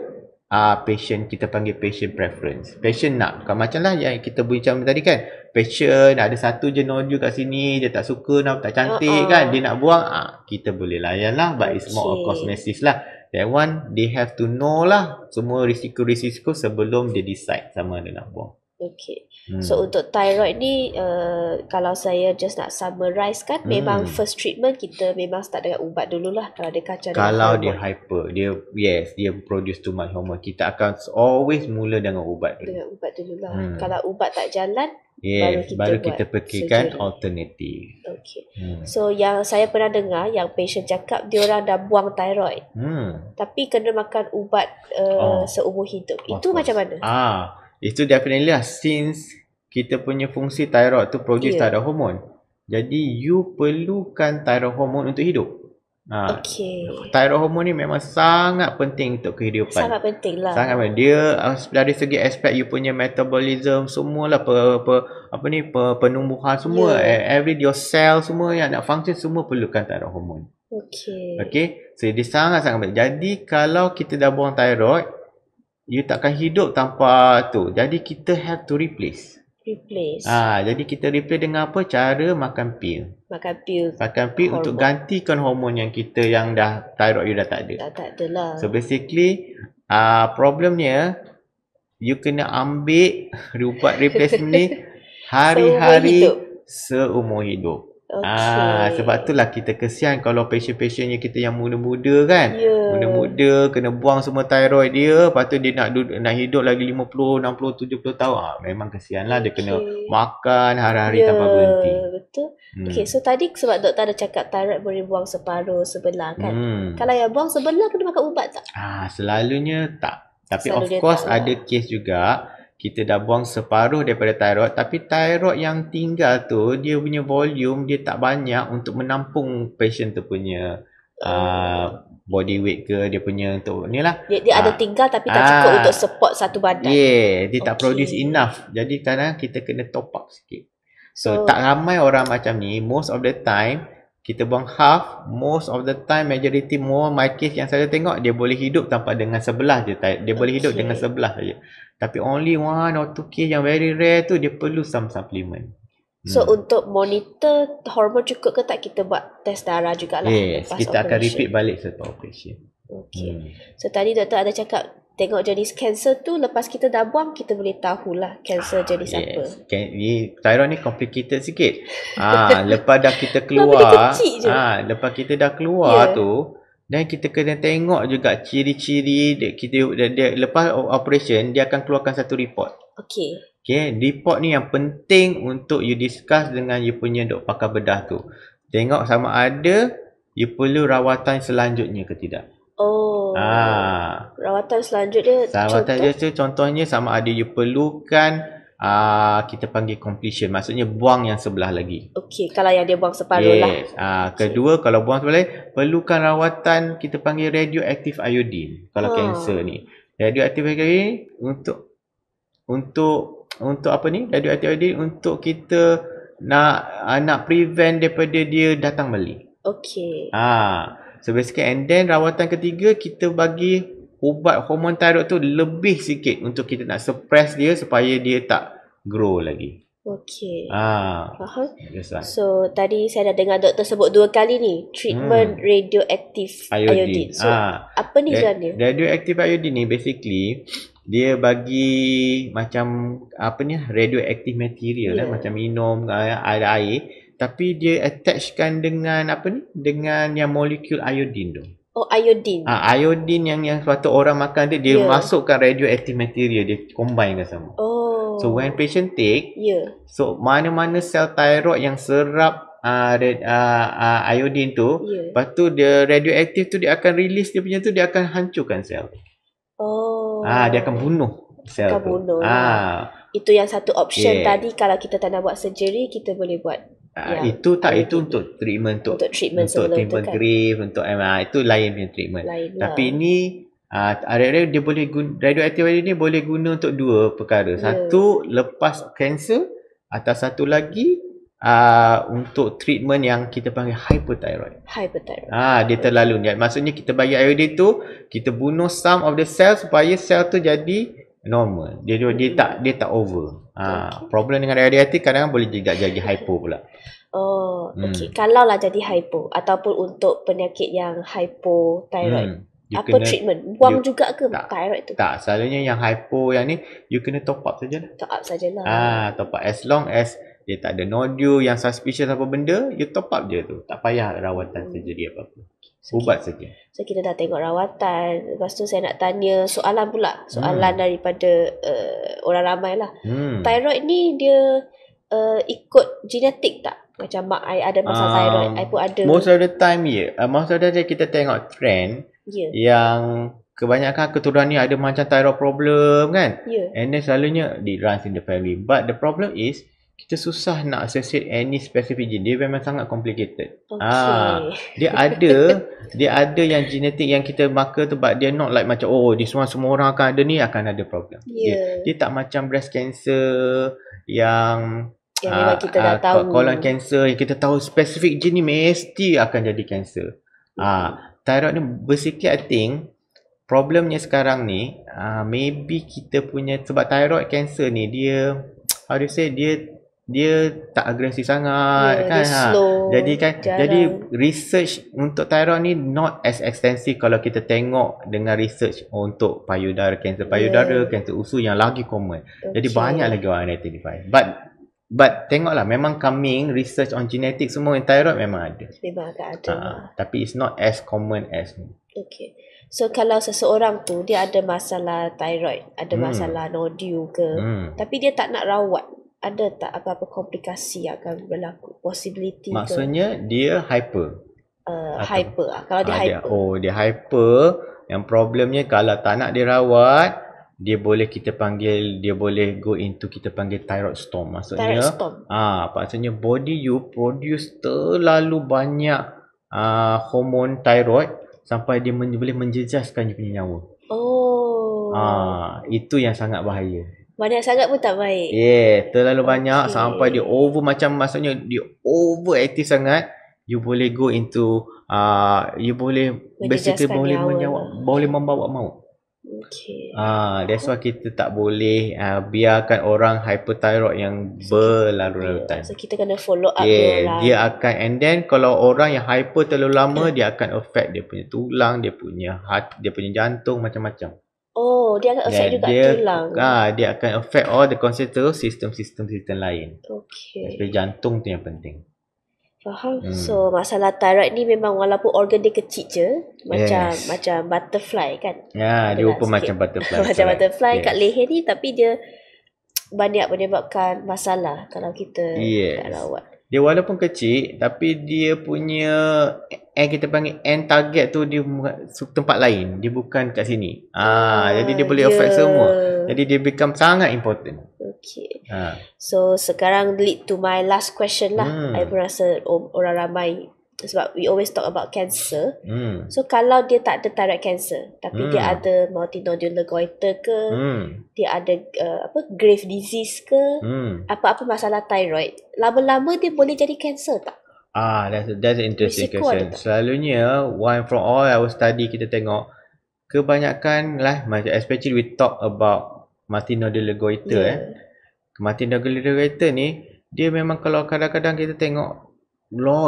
patient, kita panggil patient preference. Patient nak, macamlah yang kita bincang tadi kan, patient ada satu je nodul kat sini, dia tak suka, tak cantik kan, dia nak buang, kita boleh layan lah, but it's more of cosmesis lah. That one, they have to know lah semua risiko-risiko sebelum dia decide sama ada nak buang. Okay. So untuk thyroid ni, kalau saya just nak summarize kan, memang first treatment kita memang start dengan ubat dululah. Kalau dia kacau dengan kalau hormone. dia hyper, dia produce too much hormone, kita akan always mula dengan ubat dulu. Dengan ubat dululah. Kalau ubat tak jalan, baru kita fikirkan alternatif. Okay. So yang saya pernah dengar, yang patient cakap dia orang dah buang thyroid, tapi kena makan ubat seumur hidup. Itu macam mana? Itu definitely lah, since kita punya fungsi thyroid tu produce thyroid hormone. Jadi you perlukan thyroid hormone untuk hidup. Thyroid hormone ni memang sangat penting untuk kehidupan. Sangat penting lah. Sangat penting. Dia dari segi aspek you punya metabolism semualah, penumbuhan semua, every your cell semua yang nak function semua perlukan thyroid hormone. Okay. So dia sangat-sangat penting. Jadi kalau kita dah buang thyroid, you takkan hidup tanpa tu. Jadi kita have to replace. Jadi kita replace dengan apa? Cara makan pil. Makan pil untuk gantikan hormon yang kita yang dah thyroid you dah tak ada. Tak ada lah. So basically problemnya you kena ambil ubat replacement ni hari-hari seumur hidup. Sebab itulah kita kesian kalau patient-patient kita yang muda-muda kan, muda-muda kena buang semua thyroid dia, lepas tu dia nak hidup lagi 50, 60, 70 tahun. Memang kesian lah, dia kena makan hari-hari tanpa berhenti. Betul. Okay, so tadi sebab doktor ada cakap thyroid boleh buang separuh sebelah kan. Kalau yang buang sebelah kena makan ubat tak? Selalunya tak. Tapi of course ada case juga kita dah buang separuh daripada thyroid, tapi thyroid yang tinggal tu dia punya volume dia tak banyak untuk menampung patient tu punya body weight ke, dia punya untuk ni lah. Dia ada tinggal tapi tak cukup untuk support satu badan. Dia tak produce enough. Jadi kadang kita kena top up sikit. So tak ramai orang macam ni. Most of the time kita buang half. Most of the time, majority my case yang saya tengok, dia boleh hidup tanpa dengan sebelah je. Dia boleh hidup dengan sebelah saja. Tapi only one or two case yang very rare tu dia perlu some supplement. So untuk monitor hormon cukup ke tak, kita buat test darah jugalah. Yes, kita akan repeat balik selepas operation. So tadi doktor ada cakap tengok jenis kanser tu, lepas kita dah buang kita boleh tahulah kanser jenis apa. Thyroid ni complicated sikit. Lepas dah kita keluar, lepas kita dah keluar tu, dan kita kena tengok juga ciri-ciri dia lepas operation dia akan keluarkan satu report. Okay, report ni yang penting untuk you discuss dengan you punya dok pakar bedah tu. Tengok sama ada you perlu rawatan selanjutnya ke tidak. Rawatan selanjutnya Rawatan tu contohnya sama ada you perlukan kita panggil completion, maksudnya buang yang sebelah lagi. Okey, kalau yang dia buang separuh lah. Kedua, kalau buang sebelah lagi, perlukan rawatan kita panggil radioactive iodine. Kalau kanser ni, radioactive iodine untuk apa ni? Radioactive iodine untuk kita nak prevent daripada dia datang balik. Okey. So basically, and then rawatan ketiga kita bagi ubat hormon thyroid tu lebih sikit untuk kita nak suppress dia supaya dia tak grow lagi. Okey. Faham? So tadi saya dah dengar doktor sebut 2 kali ni, treatment radioactive iodine. So apa ni sebenarnya? Radioactive iodine ni basically dia bagi macam apa ni, radioactive material lah, macam minum air, tapi dia attachkan dengan apa ni, dengan yang molekul iodine tu. Iodine. Iodine yang sepatut orang makan tu, dia masukkan radioactive material, dia combinekan sama. So when patient take, so mana-mana sel thyroid yang serap iodine tu, lepas tu dia radioaktif tu dia akan release dia punya tu, dia akan hancurkan sel. Dia akan bunuh sel tu. Itu yang satu option tadi, kalau kita tak nak buat surgery, kita boleh buat. Itu untuk treatment, untuk treatment grief, untuk itu lain punya treatment. Tapi ini dia boleh guna, radioactive ni boleh guna untuk 2 perkara. Satu, lepas kanser, atau satu lagi untuk treatment yang kita panggil hyperthyroid. Dia terlalu niat. Maksudnya kita bagi iodine tu, kita bunuh some of the cell supaya sel tu jadi normal. Dia tak over. Problem dengan radioaktif kadang-kadang boleh juga jadi hypo pula. Okey. Kalau lah jadi hypo ataupun untuk penyakit yang hypothyroid, apa treatment? Buang juga ke thyroid tu? Tak, selalunya yang hypo yang ni you kena top up sajalah. Top up as long as dia tak ada nodule yang suspicious apa benda, you top up je tu. Tak payah rawatan surgery apa-apa. Ubat saja. So kita dah tengok rawatan. Lepas tu saya nak tanya soalan pula. Soalan daripada orang ramai lah. Thyroid ni dia ikut genetik tak? Macam mak I ada masalah thyroid, I pun ada. Most of the time most of the time kita tengok trend yang kebanyakan keturunan ni ada macam thyroid problem kan. And then selalunya it runs in the family. But the problem is kita susah nak associate any specific gene. Dia memang sangat complicated. Dia ada yang genetik yang kita marker tu, but dia not like macam di semua orang akan ada ni, akan ada problem. Dia tak macam breast cancer yang memang kita dah tahu. Colon cancer yang kita tahu spesifik gene ni mesti akan jadi cancer. Thyroid ni basically I think problemnya sekarang ni maybe kita punya, sebab thyroid cancer ni dia dia tak agresif sangat kan. Jadi research untuk thyroid ni not as extensive kalau kita tengok dengan research untuk payudara, kanser payudara, kanser usus yang lagi common. Jadi banyak lagi orang identify. But tengoklah, memang coming research on genetic semua yang thyroid memang ada. Memang ada. Tapi it's not as common as ni. Okay. So kalau seseorang tu dia ada masalah thyroid, ada masalah nodule ke, tapi dia tak nak rawat, ada tak apa-apa komplikasi yang akan berlaku? Possibility maksudnya ke? Dia hyper. Hyper. Kalau dia hyper. Dia hyper. Yang problemnya kalau tak nak dirawat, dia boleh go into kita panggil thyroid storm. Maksudnya maksudnya body you produce terlalu banyak hormon thyroid sampai dia boleh menjejaskan dia punya nyawa. Itu yang sangat bahaya. Banyak sangat pun tak baik. Terlalu banyak sampai dia over, macam maksudnya dia overactive sangat, you boleh go into you boleh basically boleh membawa maut. That's why kita tak boleh biarkan orang hyperthyroid yang berlarut-larutan. So kita kena follow up dia akan, and then kalau orang yang hyper terlalu lama, dia akan affect dia punya tulang, dia punya hati, dia punya jantung, macam-macam. Dia akan affect juga tulang. Dia akan affect all the sistem lain. Especially jantung tu yang penting. Faham. So masalah thyroid ni memang walaupun organ dia kecil je, macam butterfly kan. Dia rupa macam butterfly. Macam butterfly kat leher ni, tapi dia banyak menyebabkan masalah kalau kita tak rawat. Dia walaupun kecil tapi dia punya kita panggil end target tu dia tempat lain, dia bukan kat sini. Jadi dia boleh affect semua. Jadi dia become sangat important. Okay. So sekarang lead to my last question lah. I pun rasa orang ramai, sebab we always talk about cancer. So kalau dia tak ada thyroid cancer tapi dia ada multinodular goiter ke, dia ada grave disease ke, apa-apa masalah thyroid, lama-lama dia boleh jadi cancer tak? That's an interesting question. Selalunya from all our study kita tengok kebanyakan lah, especially we talk about multinodular goiter. Multinodular goiter ni dia memang kalau kadang-kadang kita tengok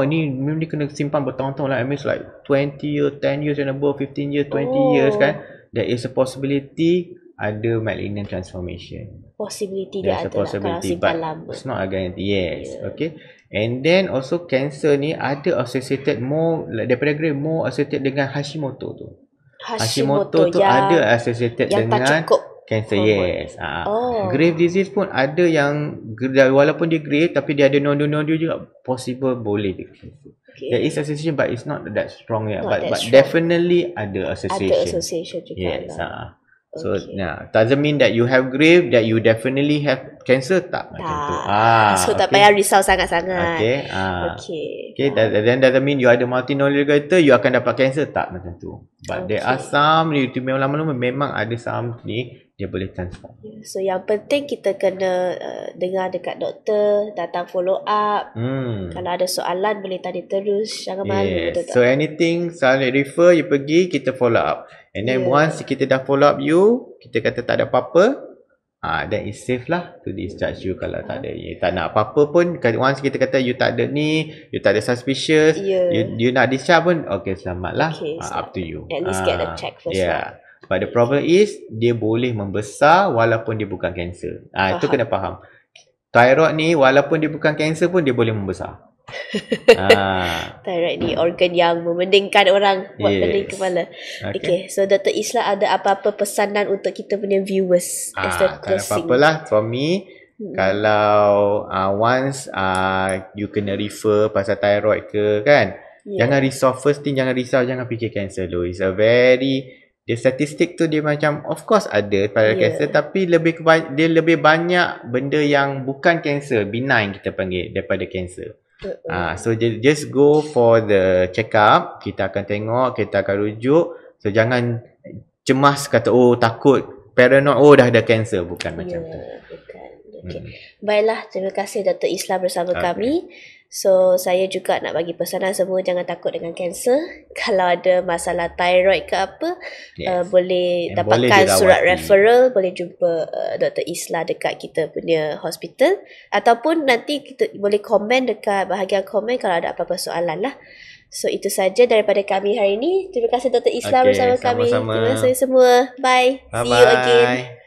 ni memang dia kena simpan bertahun-tahun lah. I mean like 20 years, 10 years and above, 15 years, 20 years kan. There is a possibility ada malignant transformation. Possibility dia ada lah kalau simpan lama. It's not a guarantee. Okay. And then also cancer ni ada associated more daripada grave, more associated dengan Hashimoto tu. Hashimoto tu ada associated dengan cancer. Grave disease pun ada yang walaupun dia grave tapi dia ada nodul-nodul juga, possible boleh dia cancer. There is association but it's not that strong yet. But definitely ada association. Ada association juga. So doesn't mean that you have grave that you definitely have cancer, tak macam tu. So tak payah risau sangat-sangat. Okay. Then doesn't mean you ada multinodular goiter you akan dapat cancer, tak macam tu. But there are some itu memang lama-lama memang ada some ni dia boleh transform. So yang penting kita kena dengar dekat doktor, datang follow up. Kalau ada soalan boleh tanya terus, jangan malu. So anything selalu refer you pergi, kita follow up. And then once kita dah follow up you, kita kata tak ada apa-apa, then it's safe lah to discharge you. Kalau tak ada, tak nak apa-apa pun, once kita kata you tak ada ni, you tak ada suspicious, you nak discharge pun, okay selamat lah. Up to you. At least get a check first lah. But the problem is dia boleh membesar walaupun dia bukan kanser. Itu kena faham. Thyroid ni walaupun dia bukan kanser pun dia boleh membesar. Thyroid ni organ yang memendingkan orang, buat pening kepala. Okay, so Dr. Isla ada apa-apa pesanan untuk kita punya viewers? Tak ada apa-apa lah for me. Kalau once you kena refer pasal thyroid ke kan, jangan risau. First thing jangan risau, jangan fikir cancer dulu. It's a very dia statistik tu dia macam of course ada pada kanser tapi dia lebih banyak benda yang bukan kanser, benign kita panggil, daripada kanser. So just go for the check up, kita akan tengok, kita akan rujuk. So jangan cemas kata takut, paranoid dah ada kanser, bukan macam tu. Baiklah, terima kasih Dr. Isla bersama kami. So saya juga nak bagi pesanan semua, jangan takut dengan kanser. Kalau ada masalah thyroid ke apa, boleh dapatkan surat referral, boleh jumpa Dr. Isla dekat kita punya hospital, ataupun nanti kita boleh komen dekat bahagian komen kalau ada apa-apa soalan lah. So itu saja daripada kami hari ini. Terima kasih Dr. Isla bersama kami. Terima kasih semua. Bye. See you again.